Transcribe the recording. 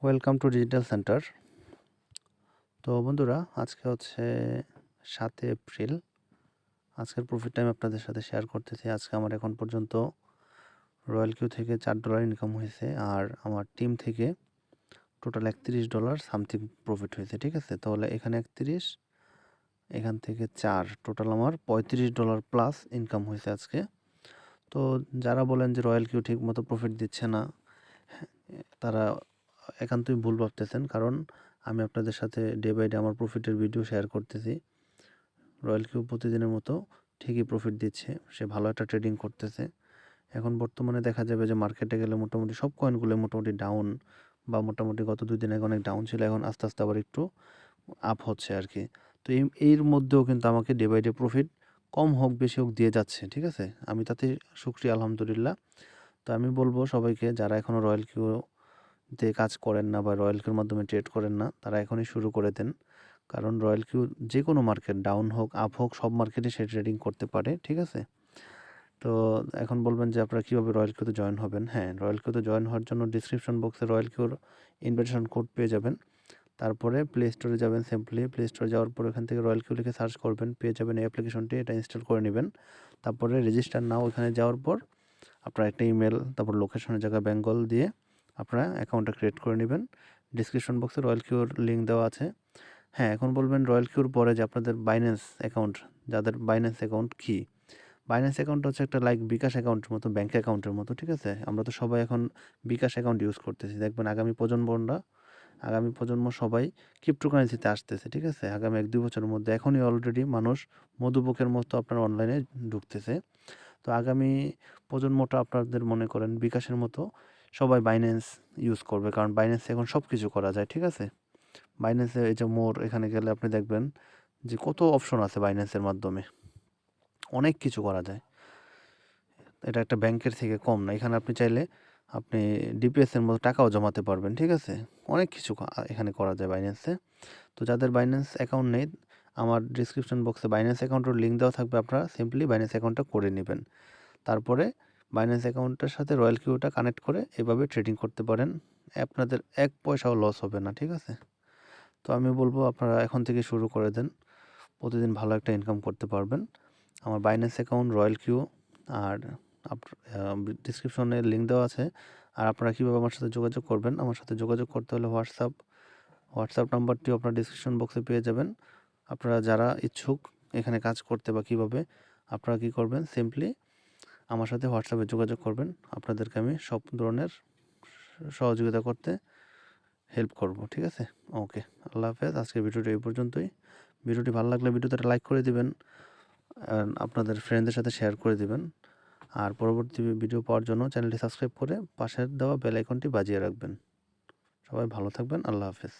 Welcome to digital centre. তো বন্ধুরা, আজকে হচ্ছে 7 এপ্রিল। আজকের প্রফিট টাইম আপনাদের সাথে শেয়ার করতেছি। আজকে আমার এখন পর্যন্ত রয়্যাল কিউ থেকে $4 ইনকাম হয়েছে, আর আমার টিম থেকে টোটাল $31 সামথিং প্রফিট হয়েছে। ঠিক আছে, তাহলে এখানে 31, এখান থেকে 4, টোটাল আমার $35 প্লাস ইনকাম হয়েছে আজকে। তো যারা বলেন যে রয়্যাল কিউ ঠিক মতো প্রফিট দিচ্ছে না, তারা একান্তই ভুল ভাবতেছেন, কারণ আমি আপনাদের সাথে ডে বাই ডে আমার প্রফিটের ভিডিও শেয়ার করতেছি। রয়্যাল কিউ প্রতিদিনের মতো ঠিকই প্রফিট দিচ্ছে, সে ভালো একটা ট্রেডিং করতেছে। এখন বর্তমানে দেখা যাবে যে মার্কেটে গেলে মোটামুটি সব কয়েনগুলো মোটামুটি ডাউন, বা মোটামুটি গত 2 দিন আগে অনেক ডাউন ছিল, এখন আস্তে আস্তে আবার একটু আপ হচ্ছে আর কি। তো এর মধ্যেও কিন্তু আমাকে ডে বাই ডে প্রফিট কম হোক বেশি হোক দিয়ে যাচ্ছে। ঠিক আছে, আমি তাতে শুকরিয়া আলহামদুলিল্লাহ। তো আমি বলবো সবাইকে, যারা এখনও রয়্যাল কিউ তে কাজ করেন না বা রয়্যাল কিউর মাধ্যমে ট্রেড করেন না, তারা এখনই শুরু করে দেন। কারণ রয়্যাল কিউ যে কোনো মার্কেট, ডাউন হোক আপ হোক, সব মার্কেটে সে ট্রেডিং করতে পারে। ঠিক আছে, তো এখন বলবেন যে আপনারা কীভাবে রয়্যাল কিউতে জয়েন হবেন। হ্যাঁ, রয়্যাল কিউতে জয়েন হওয়ার জন্য ডিসক্রিপশন বক্সে রয়্যাল কিউর ইনভাইটেশন কোড পেয়ে যাবেন। তারপরে প্লে স্টোরে যাবেন, সিম্পলি প্লে স্টোরে যাওয়ার পর এখান থেকে রয়্যাল কিউ লিখে সার্চ করবেন, পেয়ে যাবেন এই অ্যাপ্লিকেশনটি। এটা ইনস্টল করে নেবেন। তারপরে রেজিস্টার নাও এখানে যাওয়ার পর আপনার একটা ইমেল, তারপর লোকেশনের জায়গায় বেঙ্গল দিয়ে আপনারা অ্যাকাউন্টটা ক্রিয়েট করে নেবেন। ডিসক্রিপশন বক্সে রয়্যাল কিউর লিঙ্ক দেওয়া আছে। হ্যাঁ, এখন বলবেন রয়্যাল কিউর পরে যে আপনাদের বাইন্যান্স অ্যাকাউন্ট, যাদের বাইন্যান্স অ্যাকাউন্ট কী, বাইন্যান্স অ্যাকাউন্ট হচ্ছে একটা লাইক বিকাশ অ্যাকাউন্টের মতো, ব্যাঙ্ক অ্যাকাউন্টের মতো। ঠিক আছে, আমরা তো সবাই এখন বিকাশ অ্যাকাউন্ট ইউজ করতেছি। দেখবেন আগামী প্রজন্ম সবাই ক্রিপ্টোকারেন্সিতে আসতেছে। ঠিক আছে, আগামী 1-2 বছরের মধ্যে, এখনই অলরেডি মানুষ মধুপোকের মতো আপনার অনলাইনে ঢুকতেছে। তো আগামী প্রজন্মটা আপনাদের মনে করেন বিকাশের মতো সবাই বাইন্যান্স ইউজ করবে, কারণ বাইন্যান্সে এখন সব কিছু করা যায়। ঠিক আছে, বাইন্যান্সে এই যে মোর, এখানে গেলে আপনি দেখবেন যে কত অপশন আছে বাইন্যান্সের মাধ্যমে, অনেক কিছু করা যায়। এটা একটা ব্যাংকের থেকে কম না। এখানে আপনি চাইলে আপনি ডিপিএসের মতো টাকাও জমাতে পারবেন। ঠিক আছে, অনেক কিছু এখানে করা যায় বাইন্যান্সে। তো যাদের বাইন্যান্স অ্যাকাউন্ট নেই, আমার ডিসক্রিপশন বক্সে বাইন্যান্স অ্যাকাউন্টের লিঙ্ক দেওয়া থাকবে, আপনারা সিম্পলি বাইন্যান্স অ্যাকাউন্টটা করে নেবেন। তারপরে বাইন্যান্স অ্যাকাউন্টের সাথে রয়্যাল কিউটা কানেক্ট করে এভাবে ট্রেডিং করতে পারেন। আপনাদের 1 পয়সাও লস হবে না। ঠিক আছে, তো আমি বলবো আপনারা এখন থেকে শুরু করে দেন, প্রতিদিন ভালো একটা ইনকাম করতে পারবেন। আমার Binance account, royal Q R ডিসক্রিপশনে লিঙ্ক দেওয়া আছে। আর আপনারা কীভাবে আমার সাথে যোগাযোগ করবেন, আমার সাথে যোগাযোগ করতে হলে হোয়াটসঅ্যাপ নাম্বারটিও আপনার ডিসক্রিপশন বক্সে পেয়ে যাবেন। আপনারা যারা ইচ্ছুক এখানে কাজ করতে বা কীভাবে, আপনারা কী করবেন, সিম্পলি আমার সাথে হোয়াটসঅ্যাপে যোগাযোগ করবেন। আপনাদেরকে আমি সব ধরনের সহযোগিতা করতে হেল্প করব। ঠিক আছে, ওকে, আল্লাহ হাফেজ। আজকের ভিডিওটি এই পর্যন্তই। ভিডিওটি ভালো লাগলে ভিডিওতে একটা লাইক করে দিবেন, আপনাদের ফ্রেন্ডদের সাথে শেয়ার করে দিবেন। আর পরবর্তী ভিডিও পাওয়ার জন্য চ্যানেলটি সাবস্ক্রাইব করে পাশের দেওয়া বেল আইকনটি বাজিয়ে রাখবেন। সবাই ভালো থাকবেন, আল্লাহ হাফেজ।